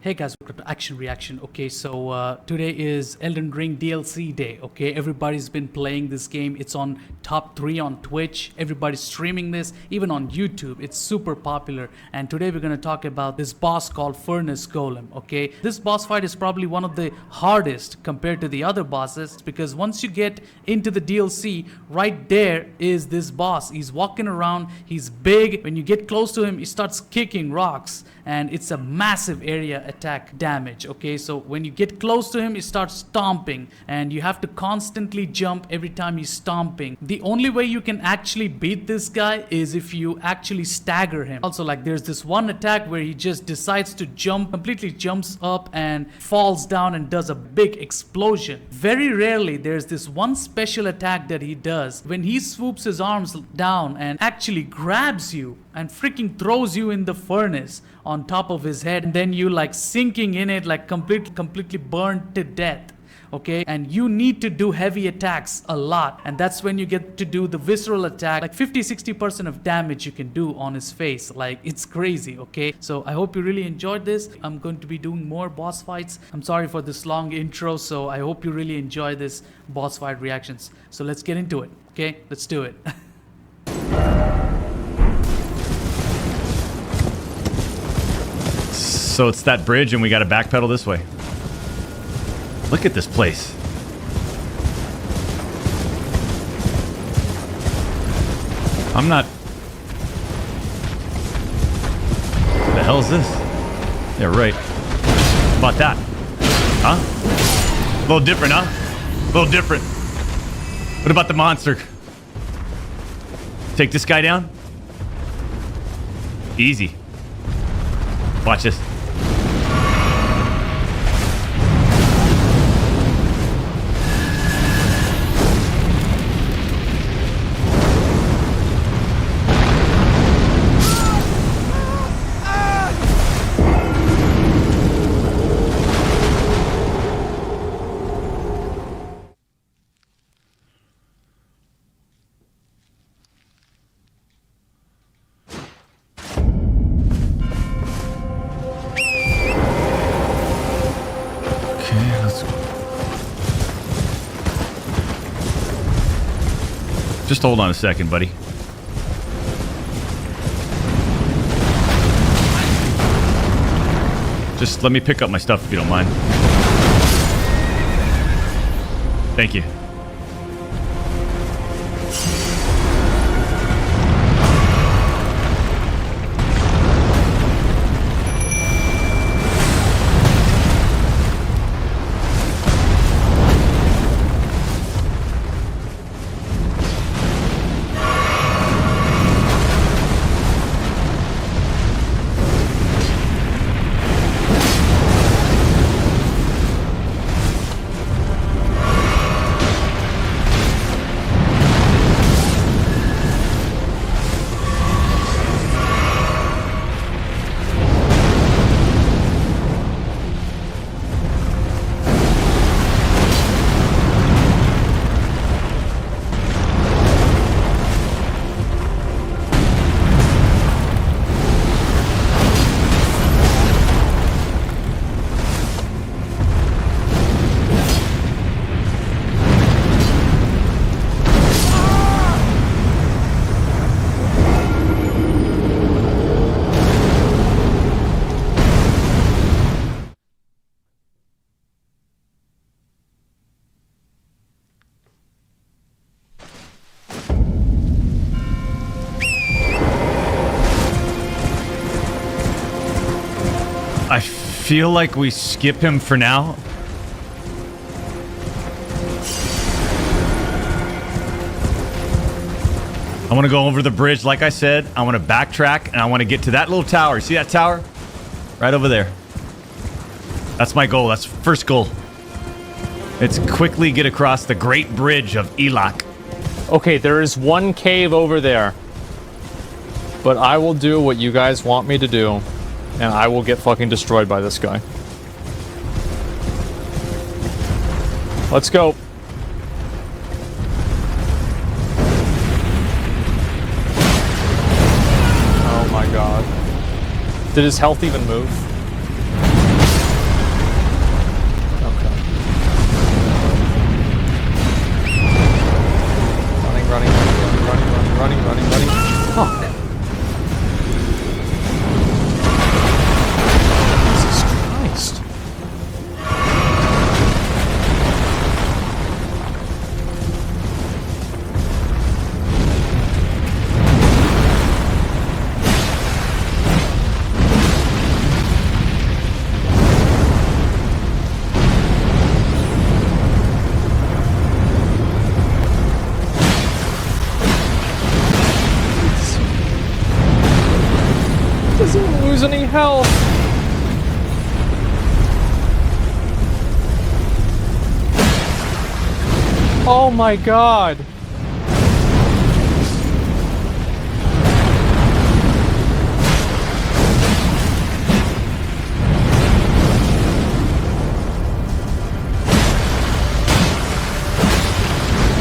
Hey guys, welcome to Action Reaction. Okay, so today is Elden Ring DLC day. Okay, everybody's been playing this game. It's on top 3 on Twitch. Everybody's streaming this, even on YouTube. It's super popular. And today we're gonna talk about this boss called Furnace Golem. Okay, this boss fight is probably one of the hardest compared to the other bosses, because once you get into the DLC, right there is this boss. He's walking around. He's big. When you get close to him, he starts kicking rocks, and it's a massive area attack damage. Okay, so when you get close to him, he starts stomping, and you have to constantly jump every time he's stomping. The only way you can actually beat this guy is if you actually stagger him. Also, like, there's this one attack where he just decides to jump, completely jumps up and falls down and does a big explosion. Very rarely there's this one special attack that he does when he swoops his arms down and actually grabs you and freaking throws you in the furnace on top of his head, and then you like sinking in it, like completely burned to death. Okay, and you need to do heavy attacks a lot, and that's when you get to do the visceral attack. Like 50-60% of damage you can do on his face. Like, it's crazy. Okay, so I hope you really enjoyed this. I'm going to be doing more boss fights. I'm sorry for this long intro, so I hope you really enjoy this boss fight reactions. So let's get into it. Okay, let's do it. So it's that bridge and we gotta backpedal this way. Look at this place. I'm not... The hell is this? Yeah, right. How about that? Huh? A little different, huh? A little different. What about the monster? Take this guy down? Easy. Watch this. Just hold on a second, buddy. Just let me pick up my stuff if you don't mind. Thank you. I feel like we skip him for now. I want to go over the bridge, like I said. I want to backtrack, and I want to get to that little tower. See that tower? Right over there. That's my goal. That's first goal. It's quickly get across the Great Bridge of Elak. Okay, there is one cave over there. But I will do what you guys want me to do. And I will get fucking destroyed by this guy. Let's go. Oh my god. Did his health even move? any health. Oh my god.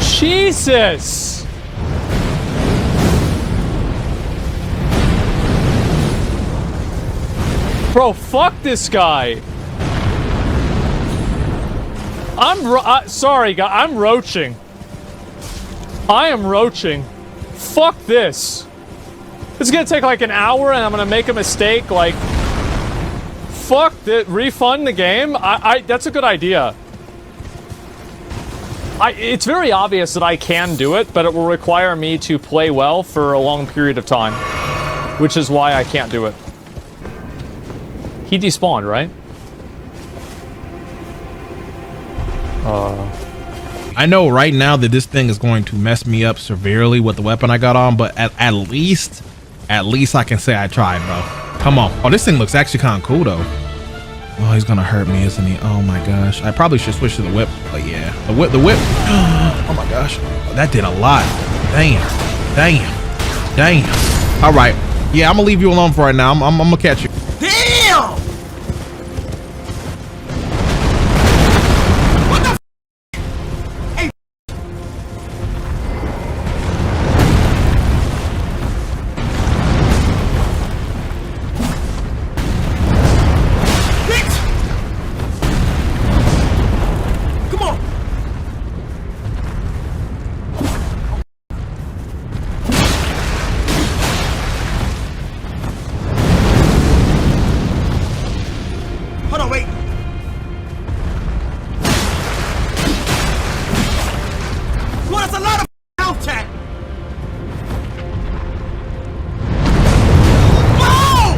Jesus! Bro, fuck this guy. Sorry, guy. I'm roaching. I am roaching. Fuck this. It's gonna take like an hour and I'm gonna make a mistake. Like, fuck that. Refund the game? That's a good idea. It's very obvious that I can do it, but it will require me to play well for a long period of time. Which is why I can't do it. He despawned, right? I know right now that this thing is going to mess me up severely with the weapon I got on, but at least I can say I tried, bro. Come on. Oh, this thing looks actually kind of cool, though. Oh, he's gonna hurt me, isn't he? Oh my gosh. I probably should switch to the whip, but yeah. The whip. Oh my gosh. That did a lot. Damn. All right. Yeah, I'm gonna leave you alone for right now. I'm gonna catch you. Damn! What the f? Hey. Bitch! Come on! Hold on, wait. Well, that's a lot of health, chat. Oh!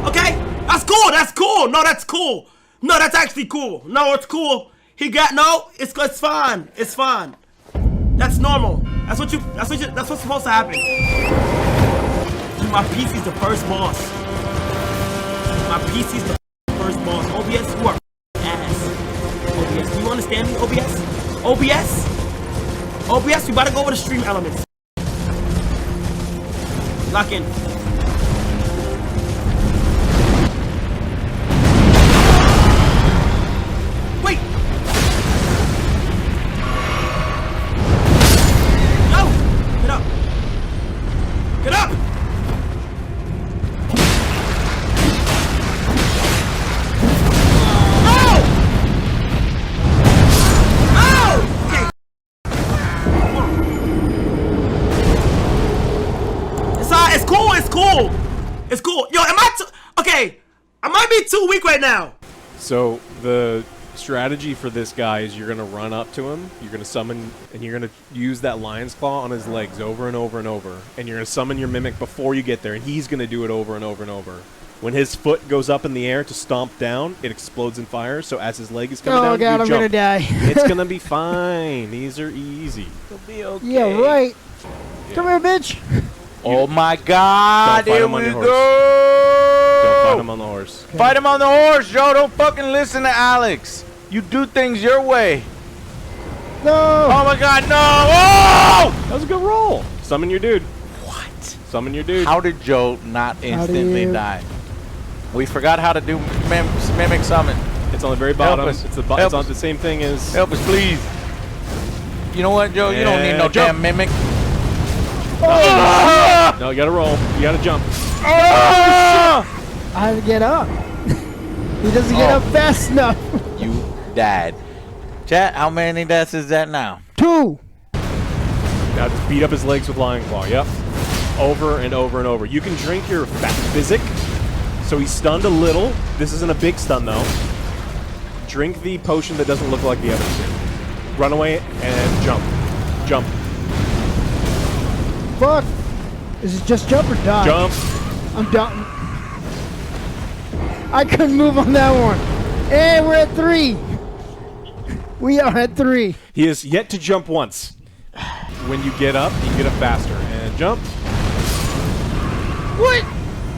Okay. That's cool. That's cool. No, that's cool. No, that's actually cool. No, it's cool. He got it's fine. It's fine. That's normal. That's what's supposed to happen. My PC's the first boss. My PC's the first boss. OBS, you are ass. OBS, do you understand me? OBS? OBS, we about to go over the stream elements. Lock in. Wait. No! Get up! Get up! No! No! Okay. It's cool, it's cool! It's cool. Yo, am I okay, I might be too weak right now. So the strategy for this guy is you're gonna run up to him, you're gonna summon, and you're gonna use that lion's claw on his legs over and over and over, and you're gonna summon your mimic before you get there, and he's gonna do it over and over and over. When his foot goes up in the air to stomp down, it explodes in fire. So as his leg is coming down, God, you I'm jump. gonna die. It's gonna be fine. These are easy. It'll be okay. Yeah, right. Come here, bitch. Oh my God! Don't fight Here him on we your go! Don't fight him on the horse. Fight him on the horse, Joe. Don't fucking listen to Alex. You do things your way. No. Oh my God, no! Oh! That was a good roll. Summon your dude. What? Summon your dude. How did Joe not instantly you- die? We forgot how to do mimic summon. It's on the very bottom. us. It's Help on us. the same thing as. Help us, please. You know what, Joe? You don't need no jump. damn mimic. No, you gotta roll. You gotta jump. I had to get up. He doesn't get up fast enough. You died. Chat, how many deaths is that now? 2. Now just beat up his legs with Lion Claw. Yep. Over and over and over. You can drink your fat physic. So he's stunned a little. This isn't a big stun though. Drink the potion that doesn't look like the others do. Run away and jump. Jump. Fuck. Is it just jump or die? Jump. I'm done. I couldn't move on that one. And we're at 3. We are at 3. He is yet to jump once. When you get up, you get up faster. And jump. What?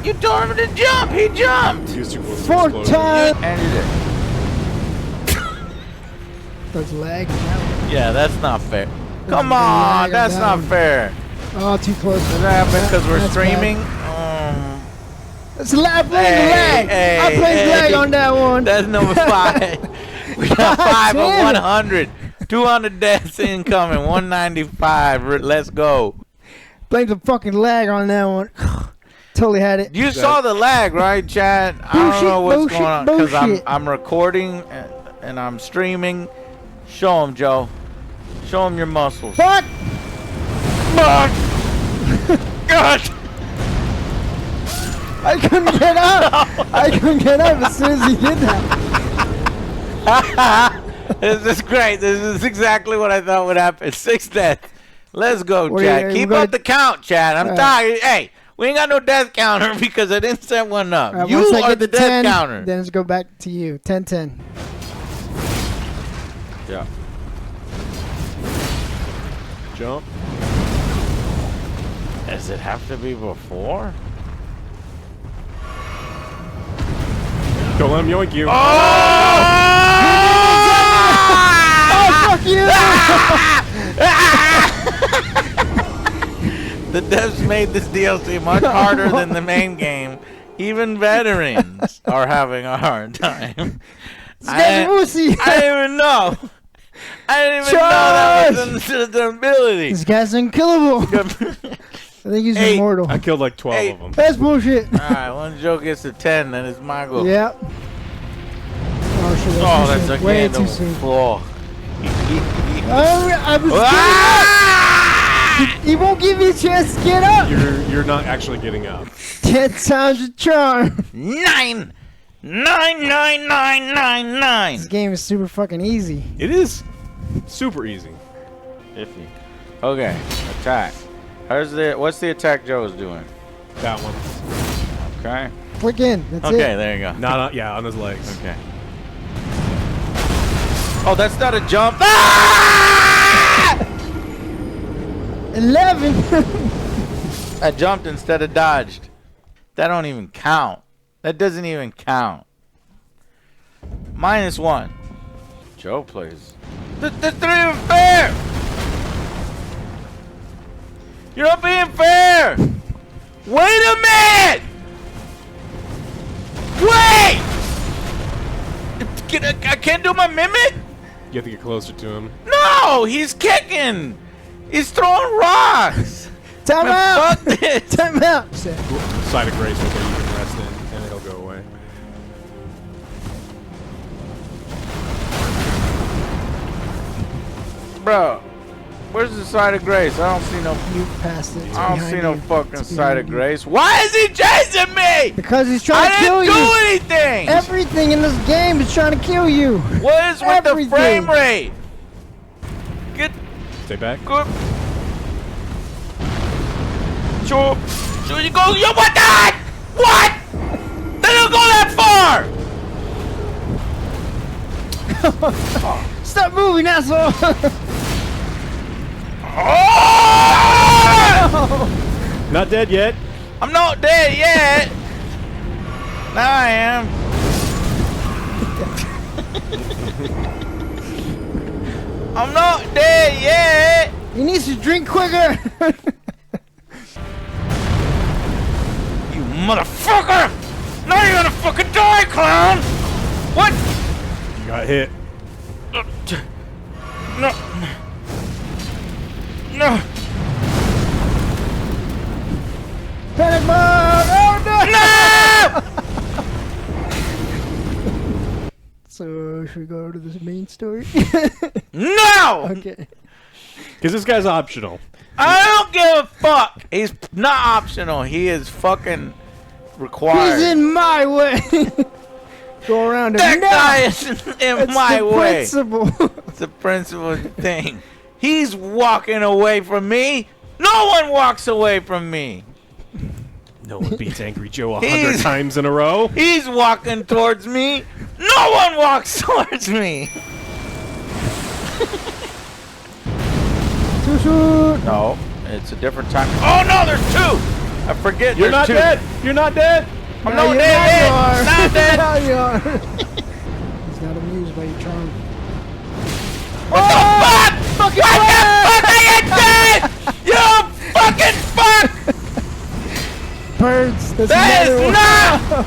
You told him to jump. He jumped. He was too close to 4 explode. times. And he did. There's lag. Yeah, that's not fair. Come lag on, on that's that not one. fair. Oh, too close. Does that happen because we're That's streaming? It's lag. I played Hey, lag. hey, I played hey. lag on that one. That's number 5. We got 5 of damn it. 100. 200 deaths incoming. 195. Let's go. Blame the fucking lag on that one. Totally had it. You saw the lag, right, Chad? I don't know what's Bullshit, going on because bullshit. I'm recording and I'm streaming. Show him, Joe. Show him your muscles. Fuck! God! I couldn't get up. I couldn't get up as soon as he did that. This is great. This is exactly what I thought would happen. 6 deaths. Let's go, What are Chad. you- Keep we're up gonna- the count, Chad. I'm All right. tired. Hey, we ain't got no death counter because I didn't set one up. All right, You once I are get the to death 10, counter. then let's go back to you. 10-10. Yeah. Jump. Does it have to be before? Golem, yoink you. Oh, fuck you! The devs made this DLC much harder than the main game. Even veterans are having a hard time. Get the pussy. I didn't even know. I didn't even know that was an ability. This guy's unkillable. I think he's Hey, immortal. I killed like 12 Hey. of them. That's bullshit. Alright, when Joe gets to 10, then it's my goal. Yep. Oh shit! Oh, That's that's too soon. Way again too the soon. floor. I was getting up. He won't give me a chance to get up. You're not actually getting up. 10 times a charm. 9! 9! This game is super fucking easy. It is super easy. Iffy. Okay, attack. What's the attack Joe's doing? That one. Okay. Click in. That's Okay, it. there you go. Yeah, on his legs. Okay. Oh, that's not a jump. Ah! 11. I jumped instead of dodged. That don't even count. That doesn't even count. -1. Joe plays. That's not even fair. You're not being fair. Wait a minute. Wait. I can't do my mimic? You have to get closer to him. No, he's kicking. He's throwing rocks. Time Man, out. fuck this. Time out. Side of grace will get you can rest in, and it'll go away. Bro, where's the side of grace? I don't see no. You passed it. It's I don't behind see no you. fucking It's side of behind you. grace. Why is he chasing me? Because he's trying to I kill didn't you. do anything. Everything in this game is trying to kill you. What is with the Everything. frame rate? Get Stay back. good. Sure you go. Yo, what the? What? They don't go that far. Stop moving, asshole. Oh! Not dead yet. I'm not dead yet. Now I am. I'm not dead yet. He needs to drink quicker. You motherfucker! Now you're gonna fucking die, clown! What? You got hit. No. No. Panic mode. Oh no. No! So should we go to this main story? No! Okay. Because this guy's optional. I don't give a fuck. He's not optional. He is fucking required. He's in my way. Go around him. that No! guy is in It's my the way. principle. It's a principal thing. He's walking away from me. No one walks away from me. No one beats Angry Joe 100 He's- times in a row. He's walking towards me. No No one walks towards me. No, it's a different time. Oh no, there's two. I forget. You're not two. dead. You're not dead. I'm not dead. Not dead. Now you are. He's not amused by your charm. What the fuck? Fucking what the fuck are you doing? You fucking fuck! Birds. That's That is not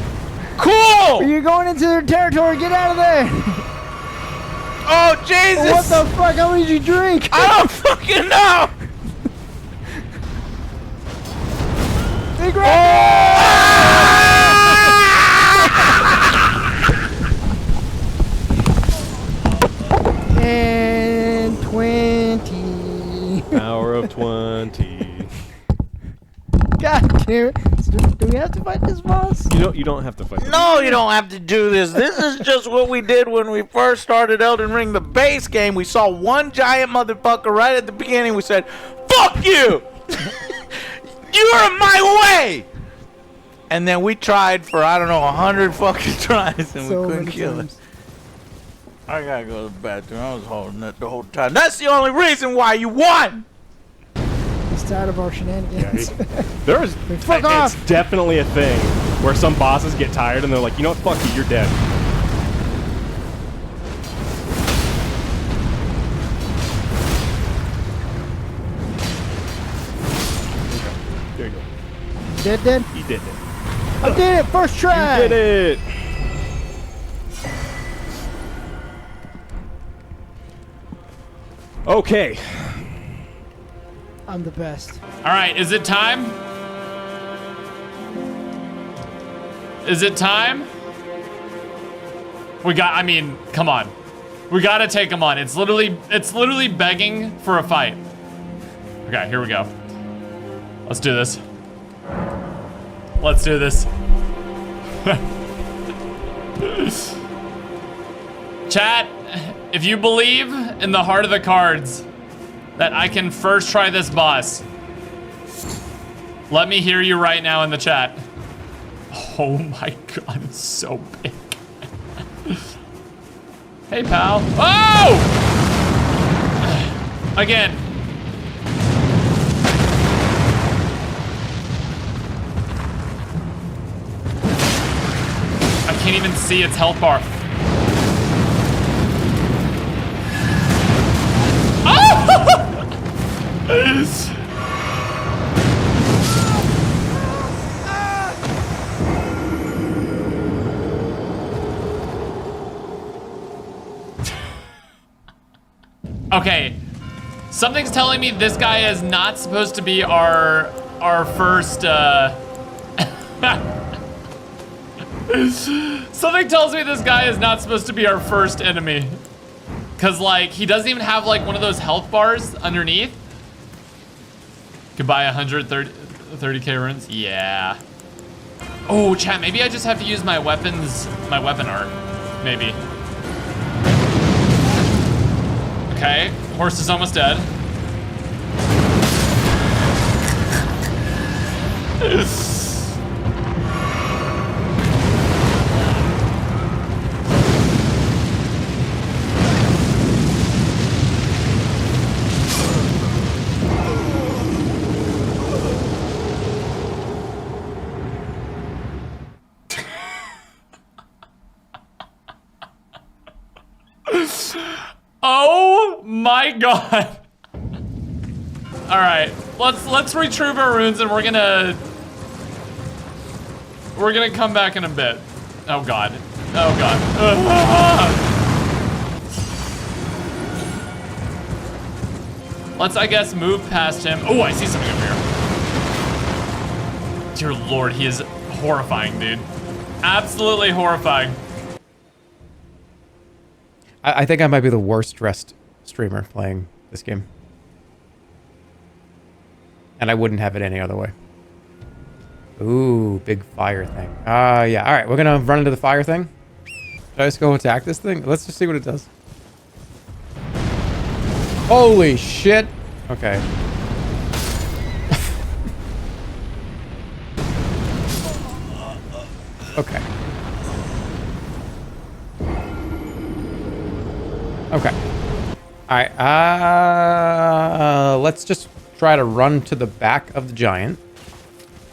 cool. You're going into their territory. Get out of there. Oh Jesus! What the fuck? How many did you drink? I don't fucking know. Big rat. And 20. Power of 20. God damn it. Do we have to fight this boss? You don't have to fight. No, you don't have to do this. This is just what we did when we first started Elden Ring, the base game. We saw one giant motherfucker right at the beginning. We said, "Fuck you! You're in my way!" And then we tried for, I don't know, 100 fucking tries, and So we couldn't many kill times. it. I gotta go to the bathroom. I was holding it the whole time. That's the only reason why you won! He's tired of our shenanigans. There's Fuck off. It's definitely a thing where some bosses get tired and they're like, you know what, fuck you, you're dead. There you go. Dead? He did it. I did it! First try! You did it. Okay. I'm the best. All right, is it time? Is it time? I mean, come on. We gotta take him on. It's literally begging for a fight. Okay, here we go. Let's do this. Let's do this. Chat, if you believe in the heart of the cards that I can first try this boss, let me hear you right now in the chat. Oh my god, it's so big. Hey, pal. Oh! Again. I can't even see its health bar. Okay, something's telling me this guy is not supposed to be our first, Something tells me this guy is not supposed to be our first enemy. Cause like, he doesn't even have like one of those health bars underneath. Could buy 130k runes, yeah. Oh, chat, maybe I just have to use my weapon art, maybe. Okay, horse is almost dead. Oh my god. All right, let's retrieve our runes and we're gonna come back in a bit. Oh god. Oh god. Let's, I guess, move past him. Oh, I see something over here. Dear lord, he is horrifying, dude. Absolutely horrifying. I think I might be the worst dressed streamer playing this game. And I wouldn't have it any other way. Ooh, big fire thing. Yeah, all right, we're gonna run into the fire thing. Should I just go attack this thing? Let's just see what it does. Holy shit. Okay. Okay. Okay. Alright, let's just try to run to the back of the giant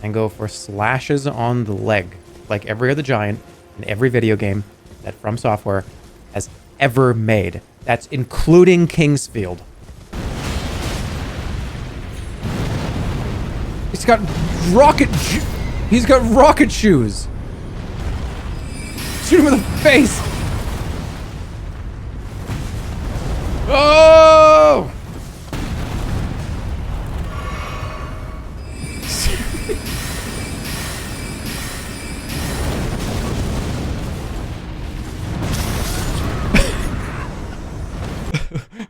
and go for slashes on the leg, like every other giant in every video game that From Software has ever made. That's including Kingsfield. He's got rocket shoes. Shoot him in the face. Oh!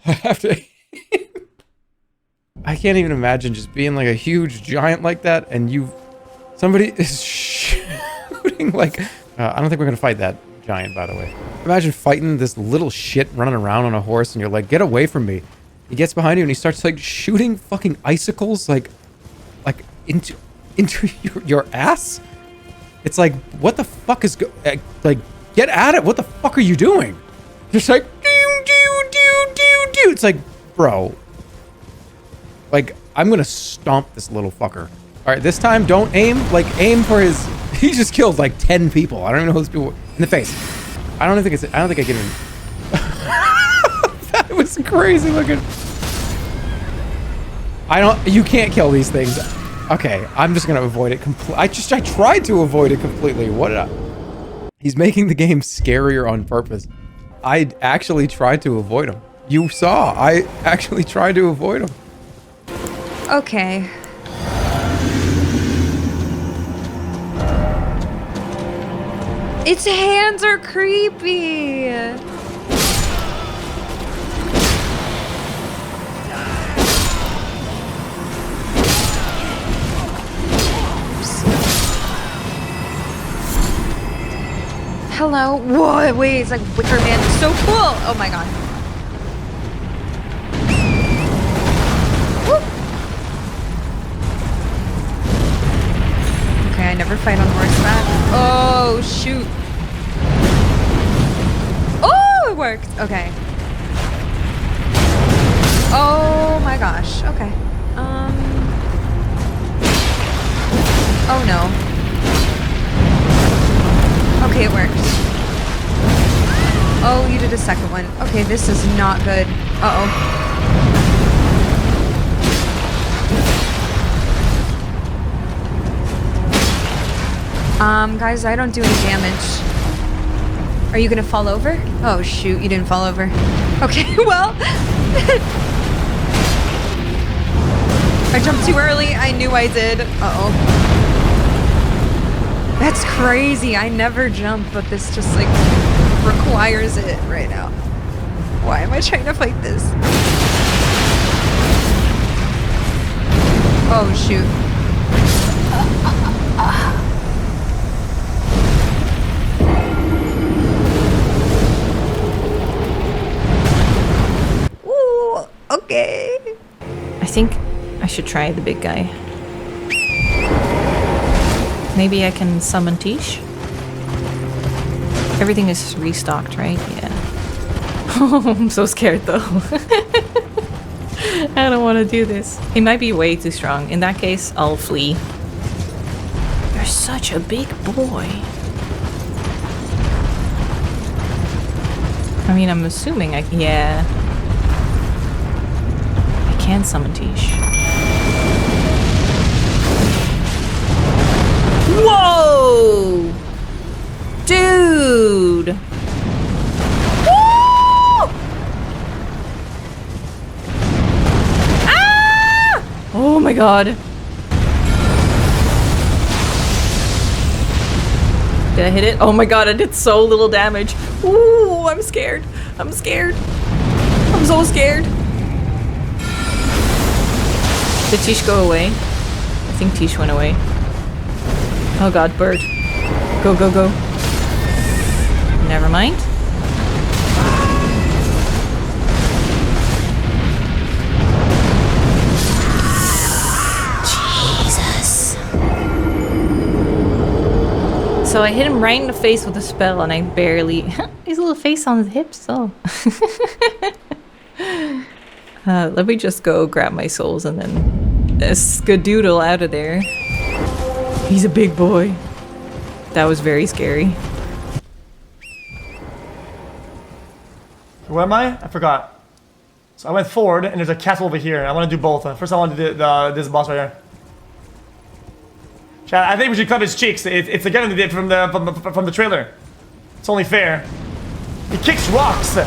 I have to. I can't even imagine just being like a huge giant like that, and somebody is shooting like. I don't think we're gonna fight that giant, by the way. Imagine fighting this little shit running around on a horse, and you're like, "Get away from me!" He gets behind you, and he starts like shooting fucking icicles, like into your ass. It's like, what the fuck is like? Get at it! What the fuck are you doing? Just like. It's like, bro. Like, I'm gonna stomp this little fucker. All right, this time, don't aim. Like, aim for his. He just killed like 10 people. I don't even know who those people in the face. I don't think I can even. That was crazy looking. You can't kill these things. Okay, I'm just gonna avoid it I tried to avoid it completely. He's making the game scarier on purpose. I actually tried to avoid him. You saw, I actually tried to avoid him. Okay. Its hands are creepy. Hello? Whoa, wait, it's like Wicker Man. It's so cool. Oh my god. Woo. Okay, I never fight on horseback. Oh, shoot. Oh, it worked. Okay. Oh my gosh. Okay. Oh no. Okay, it worked. Oh, you did a second one. Okay, this is not good. Uh-oh. Guys, I don't do any damage. Are you gonna fall over? Oh, shoot, you didn't fall over. Okay, well. I jumped too early. I knew I did. Uh-oh. That's crazy. I never jump, but this just like requires it right now. Why am I trying to fight this? Oh, shoot. Ooh, okay. I think I should try the big guy. Maybe I can summon Tish? Everything is restocked, right? Yeah. Oh, I'm so scared though. I don't want to do this. He might be way too strong. In that case, I'll flee. You're such a big boy. I mean, I'm assuming yeah. I can summon Tish. Whoa! Dude! Woo! Ah! Oh my god. Did I hit it? Oh my god, I did so little damage. Ooh, I'm scared. I'm scared. I'm so scared. Did Tish go away? I think Tish went away. Oh god, bird. Go, go, go. Never mind. Jesus. So So I hit him right in the face with a spell, and I barely... His little face on his hips, so... let me just go grab my souls and then skadoodle out of there. He's a big boy. That was very scary. Where am I? I forgot. So I went forward, and there's a castle over here. I want to do both. First, I want to do this boss right here. Chat, I think we should cut his cheeks. It's again from the trailer. It's only fair. He kicks rocks.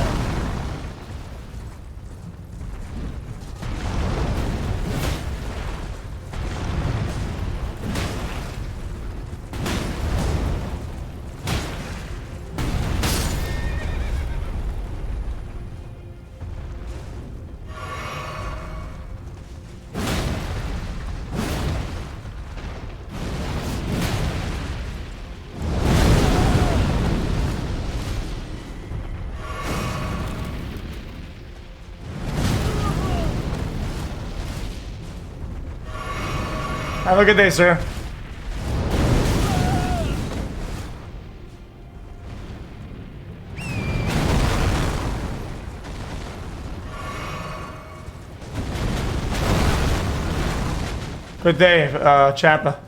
Have a good day, sir. Good day, chap.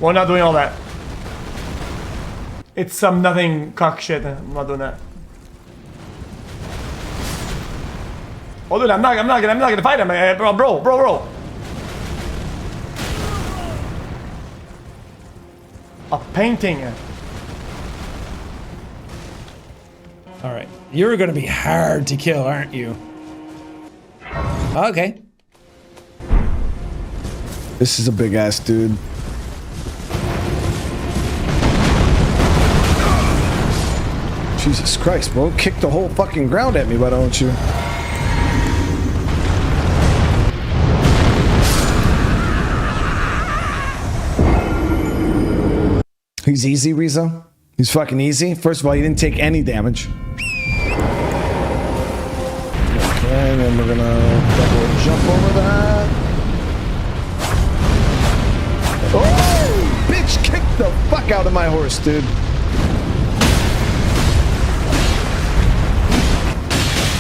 We're not doing all that. It's some nothing cock shit. I'm not doing that. Oh, dude, I'm not gonna fight him, bro. A painting. Alright. You're gonna be hard to kill, aren't you? Okay. This is a big ass dude. Jesus Christ, bro. Kick the whole fucking ground at me, why don't you? He's easy, Rizzo. He's fucking easy. First of all, he didn't take any damage. Okay, and then we're gonna double jump over that. Oh! Bitch, kick the fuck out of my horse, dude.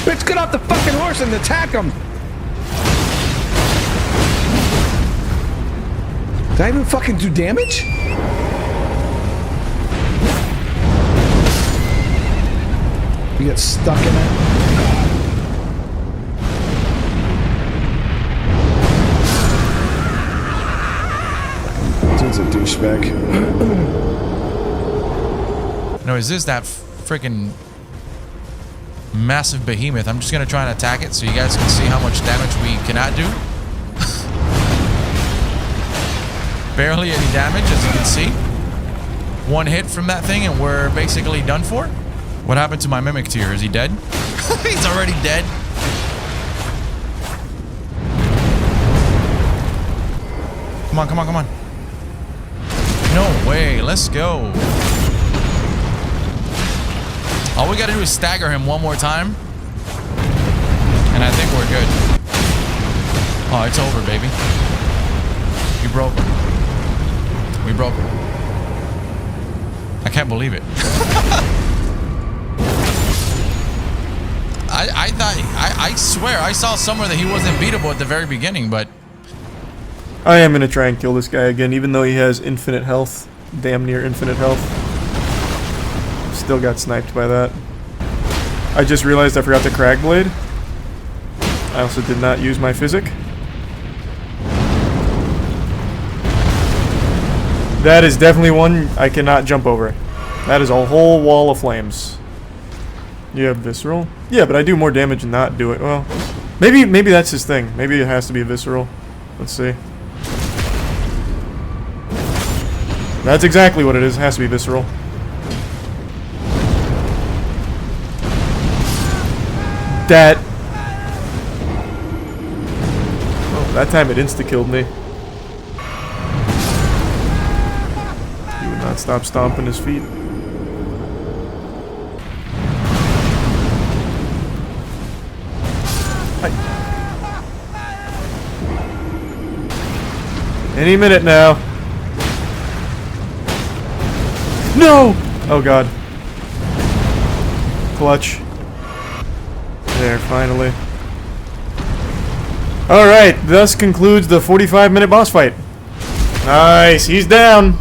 Bitch, get off the fucking horse and attack him! Did I even fucking do damage? You get stuck in it. Dude's a douchebag. No, is this that freaking massive behemoth? I'm just gonna try and attack it so you guys can see how much damage we cannot do. Barely any damage, as you can see. One hit from that thing and we're basically done for. What happened to my mimic tier? Is he dead? He's already dead. Come on, come on, come on. No way, let's go. All we gotta do is stagger him one more time. And I think we're good. Oh, it's over, baby. We broke him. We broke him. I can't believe it. I thought, I swear, I saw somewhere that he wasn't beatable at the very beginning, but... I am gonna try and kill this guy again, even though he has infinite health. Damn near infinite health. Still got sniped by that. I just realized I forgot the Crag Blade. I also did not use my physic. That is definitely one I cannot jump over. That is a whole wall of flames. You have visceral? Yeah, but I do more damage and not do it. Well, maybe that's his thing. Maybe it has to be visceral. Let's see. That's exactly what it is. It has to be visceral. That. Oh, that time it insta-killed me. He would not stop stomping his feet. Any minute now. No! Oh god. Clutch. There, finally. Alright, thus concludes the 45-minute boss fight. Nice, he's down!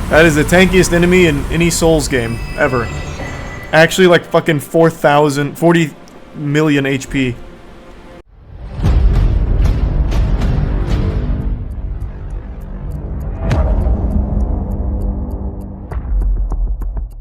That is the tankiest enemy in any Souls game, ever. Actually, like fucking 40 million HP.